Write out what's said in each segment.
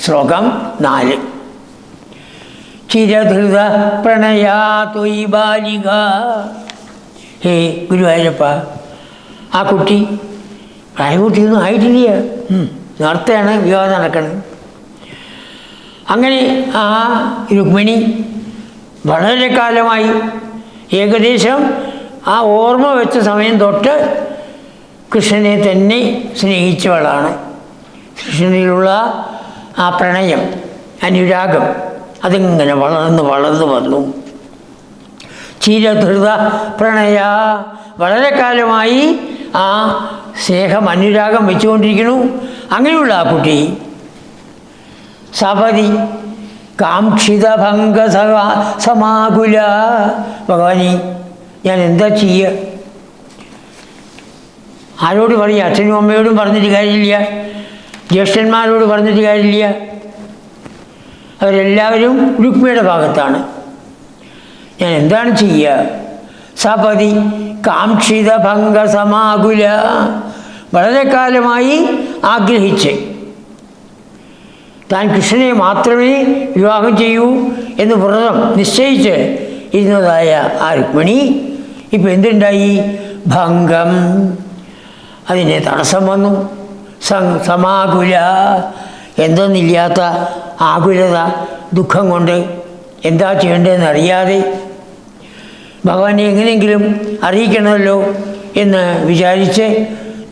ശ്ലോകം 4. ചിരധൃത പ്രണയാ ത്വയി ബാലിക. ഹേ ഗുരുവായൂരപ്പ, ആ കുട്ടി പ്രായപൂർത്തിയൊന്നും ആയിട്ടില്ല, നേരത്തെയാണ് വിവാഹം നടക്കുന്നത്. അങ്ങനെ ആ രുക്മിണി വളരെ കാലമായി, ഏകദേശം ആ ഓർമ്മ വെച്ച സമയം തൊട്ട് കൃഷ്ണനെ തന്നെ സ്നേഹിച്ചവളാണ്. കൃഷ്ണനിലുള്ള ആ പ്രണയം, അനുരാഗം അതിങ്ങനെ വളർന്ന് വളർന്നു വന്നു. ചിരധൃത പ്രണയ, വളരെ കാലമായി ആ സ്നേഹം അനുരാഗം വെച്ചുകൊണ്ടിരിക്കുന്നു. അങ്ങനെയുള്ള ആ കുട്ടി സപതി കാക്ഷിത ഭംഗ സമാകുല. ഭഗവാനി, ഞാൻ എന്താ ചെയ്യുക? ആരോട് പറയുക? അച്ഛനും അമ്മയോടും പറഞ്ഞിട്ട് കാര്യമില്ല, ജ്യേഷ്ഠന്മാരോട് പറഞ്ഞിട്ട് കാര്യമില്ല. അവരെല്ലാവരും രുക്മിണിയുടെ ഭാഗത്താണ്. ഞാൻ എന്താണ് ചെയ്യുക? സപതി കാക്ഷിത ഭംഗ സമാകുല, വളരെ കാലമായി ആഗ്രഹിച്ച് താൻ കൃഷ്ണനെ മാത്രമേ വിവാഹം ചെയ്യൂ എന്ന് വ്രതം നിശ്ചയിച്ച് ഇരുന്നതായ ആ രുക്മിണി ഇപ്പം എന്തുണ്ടായി? ഭംഗം, അതിന് തടസ്സം വന്നു. സമാകുല, എന്തെന്നില്ലാത്ത ആകുലത, ദുഃഖം കൊണ്ട് എന്താ ചെയ്യേണ്ടതെന്ന് അറിയാതെ ഭഗവാനെ എങ്ങനെയെങ്കിലും അറിയിക്കണമല്ലോ എന്ന് വിചാരിച്ച്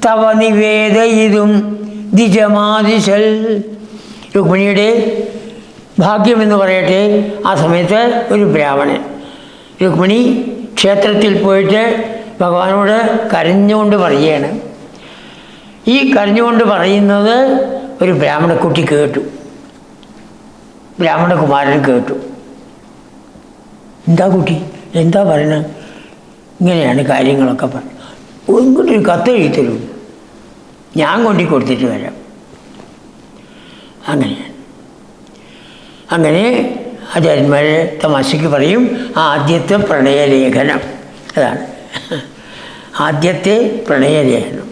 തവ നിവേദയിതും ദ്വിജമാദിശൽ. രുക്മിണിയുടെ ഭാഗ്യമെന്ന് പറയട്ടെ, ആ സമയത്ത് ഒരു ബ്രാഹ്മണൻ രുക്മിണി ക്ഷേത്രത്തിൽ പോയിട്ട് ഭഗവാനോട് കരഞ്ഞുകൊണ്ട് പറയുകയാണ്. ഈ കരഞ്ഞുകൊണ്ട് പറയുന്നത് ഒരു ബ്രാഹ്മണക്കുട്ടി കേട്ടു, ബ്രാഹ്മണകുമാരൻ കേട്ടു. എന്താ കുട്ടി, എന്താ പറയണത്? ഇങ്ങനെയാണ് കാര്യങ്ങളൊക്കെ പറഞ്ഞു. ഇങ്ങോട്ടൊരു കത്ത് എഴുതി തരൂ, ഞാൻ കൊണ്ടു കൊടുത്തിട്ട് വരാം. അങ്ങനെയാണ്. അങ്ങനെ ആചാര്യന്മാർ തമാശയ്ക്ക് പറയും, ആദ്യത്തെ പ്രണയലേഖനം. അതാണ് ആദ്യത്തെ പ്രണയലേഖനം.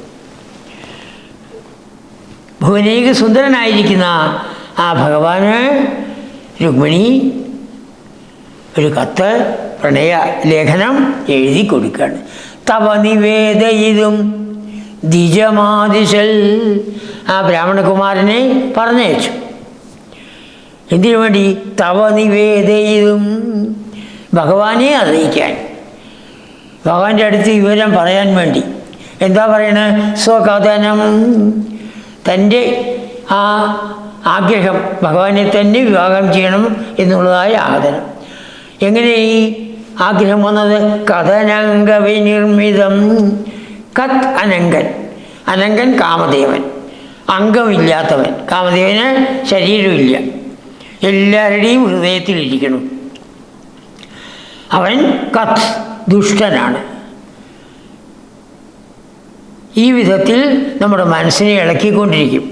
ഭുവനേക സുന്ദരനായിരിക്കുന്ന ആ ഭഗവാന് രുക്മിണി ഒരു കത്ത്, പ്രണയ ലേഖനം എഴുതി കൊടുക്കുകയാണ്. തവ നിവേദയിതും ദ്വിജമാദിശൽ. ആ ബ്രാഹ്മണകുമാരനെ പറഞ്ഞയച്ചു. എന്തിനു വേണ്ടി? തവ നിവേദയിതും, ഭഗവാനെ അറിയിക്കാൻ, ഭഗവാന്റെ അടുത്ത് വിവരം പറയാൻ വേണ്ടി. എന്താ പറയണ? സ്വകഥനം, തൻ്റെ ആ ആഗ്രഹം, ഭഗവാനെ തന്നെ വിവാഹം ചെയ്യണം എന്നുള്ളതായ ആഗ്രഹം. എങ്ങനെ ഈ ആഗ്രഹം വന്നത്? കഥനങ്ക വിനിർമ്മിതം. കത് അനങ്കൻ, അനങ്കൻ കാമദേവൻ, അംഗമില്ലാത്തവൻ. കാമദേവന് ശരീരമില്ല, എല്ലാവരുടെയും ഹൃദയത്തിലിരിക്കണം. അവൻ കത്, ദുഷ്ടനാണ്. ഈ വിധത്തിൽ നമ്മുടെ മനസ്സിനെ ഇളക്കിക്കൊണ്ടിരിക്കും.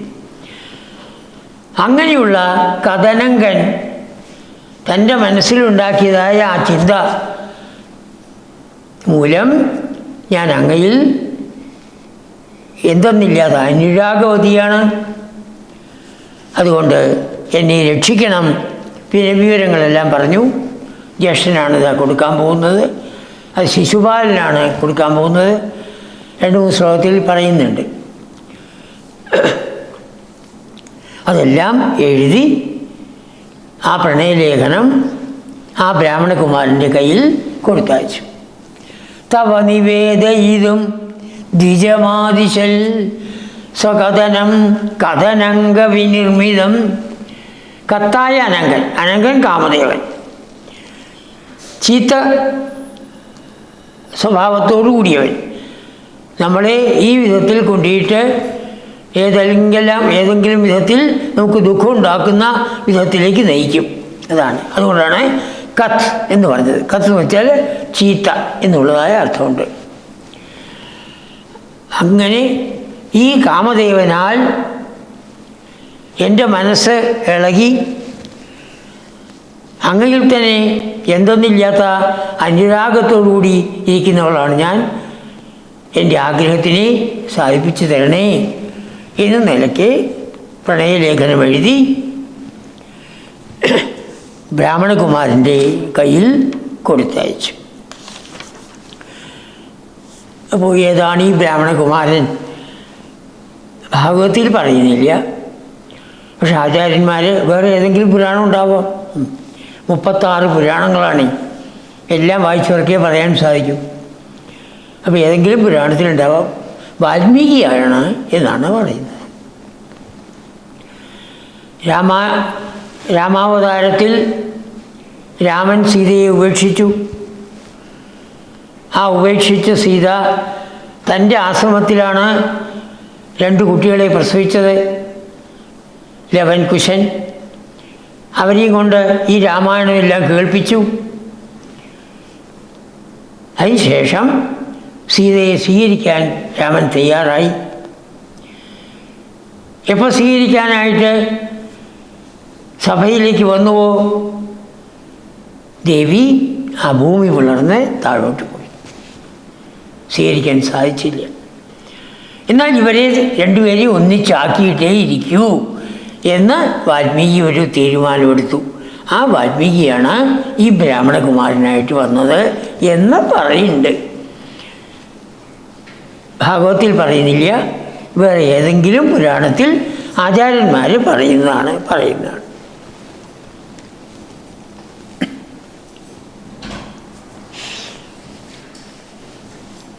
അങ്ങനെയുള്ള കഥനങ്കൻ തൻ്റെ മനസ്സിലുണ്ടാക്കിയതായ ആ ചിന്ത മൂലം ഞാൻ അങ്ങയിൽ എന്തെന്നില്ലാത്ത അനുരാഗവതിയാണ്, അതുകൊണ്ട് എന്നെ രക്ഷിക്കണം. പിന്നെ വിവരങ്ങളെല്ലാം പറഞ്ഞു. ജ്യേഷ്ഠനാണ് ഇതാ കൊടുക്കാൻ പോകുന്നത്, അത് ശിശുപാലനാണ് കൊടുക്കാൻ പോകുന്നത്. 2-3 ശ്ലോകത്തിൽ പറയുന്നുണ്ട്. അതെല്ലാം എഴുതി ആ പ്രണയലേഖനം ആ ബ്രാഹ്മണകുമാരൻ്റെ കയ്യിൽ കൊടുത്തയച്ചു. തവ നിവേദയിതും ദ്വിജമാദിശൽ സ്വകഥനം കഥനങ്ക വിനിർമ്മിതം. കത്തായ അനങ്കൻ, അനങ്കൻ കാമദേവൻ, ചീത്ത സ്വഭാവത്തോടു കൂടിയവൻ, നമ്മളെ ഈ വിധത്തിൽ കൊണ്ടിട്ട് ഏതെങ്കിലും വിധത്തിൽ നമുക്ക് ദുഃഖം ഉണ്ടാക്കുന്ന വിധത്തിലേക്ക് നയിക്കും. അതാണ്, അതുകൊണ്ടാണ് കത്ത് എന്ന് പറഞ്ഞത്. കത്ത് എന്ന് വെച്ചാൽ ചീത്ത എന്നുള്ളതായ അർത്ഥമുണ്ട്. അങ്ങനെ ഈ കാമദേവനാൽ എൻ്റെ മനസ്സ് ഇളകി അങ്ങയിൽ തന്നെ എന്തെന്നില്ലാത്ത അനുരാഗത്തോടുകൂടി ഇരിക്കുന്നവളാണ് ഞാൻ. എൻ്റെ ആഗ്രഹത്തിനെ സാധിപ്പിച്ചു തരണേ എന്ന നിലയ്ക്ക് പ്രണയലേഖനം എഴുതി ബ്രാഹ്മണകുമാരൻ്റെ കയ്യിൽ കൊടുത്തയച്ചു. അപ്പോൾ ഏതാണ് ഈ ബ്രാഹ്മണകുമാരൻ? ഭാഗവതത്തിൽ പറയുന്നില്ല. പക്ഷെ ആചാര്യന്മാർ വേറെ ഏതെങ്കിലും പുരാണം ഉണ്ടാവാം. 36 പുരാണങ്ങളാണ്. എല്ലാം വായിച്ചവർക്കേ പറയാൻ സാധിക്കും. അപ്പോൾ ഏതെങ്കിലും പുരാണത്തിലുണ്ടാവാം. വാൽമീകിയാണ് എന്നാണ് പറയുന്നത്. രാമാവതാരത്തിൽ രാമൻ സീതയെ ഉപേക്ഷിച്ചു. ആ ഉപേക്ഷിച്ച സീത തൻ്റെ ആശ്രമത്തിലാണ് 2 കുട്ടികളെ പ്രസവിച്ചത്, ലവൻ, കുശൻ. അവരെയും കൊണ്ട് ഈ രാമായണമെല്ലാം കേൾപ്പിച്ചു. അതിനുശേഷം സീതയെ സ്വീകരിക്കാൻ രാമൻ തയ്യാറായി. എപ്പോൾ സ്വീകരിക്കാനായിട്ട് സഭയിലേക്ക് വന്നുവോ, ദേവി ആ ഭൂമി പിളർന്ന് താഴോട്ട് പോയി. സ്വീകരിക്കാൻ സാധിച്ചില്ല. എന്നാൽ ഇവരെ 2 പേരെയും ഒന്നിച്ചാക്കിയിട്ടേ ഇരിക്കൂ എന്ന് വാൽമീകി ഒരു തീരുമാനമെടുത്തു. ആ വാൽമീകിയാണ് ഈ ബ്രാഹ്മണകുമാരനായിട്ട് വന്നത് എന്ന് പറയുന്നുണ്ട്. ഭാഗവത്തിൽ പറയുന്നില്ല, വേറെ ഏതെങ്കിലും പുരാണത്തിൽ ആചാര്യന്മാർ പറയുന്നതാണ്.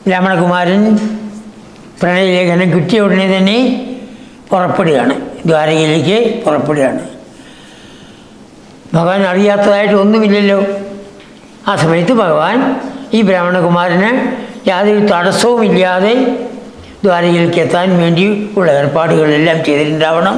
ബ്രാഹ്മണകുമാരൻ പ്രണയലേഖനം കിട്ടിയ ഉടനെ തന്നെ പുറപ്പെടുകയാണ്, ദ്വാരകയിലേക്ക് പുറപ്പെടുകയാണ്. ഭഗവാൻ അറിയാത്തതായിട്ട് ഒന്നുമില്ലല്ലോ. ആ സമയത്ത് ഭഗവാൻ ഈ ബ്രാഹ്മണകുമാരന് യാതൊരു തടസ്സവുമില്ലാതെ ദ്വാരകയിലേക്ക് എത്താൻ വേണ്ടി ഉള്ള ഏർപ്പാടുകളെല്ലാം ചെയ്തിട്ടുണ്ടാവണം.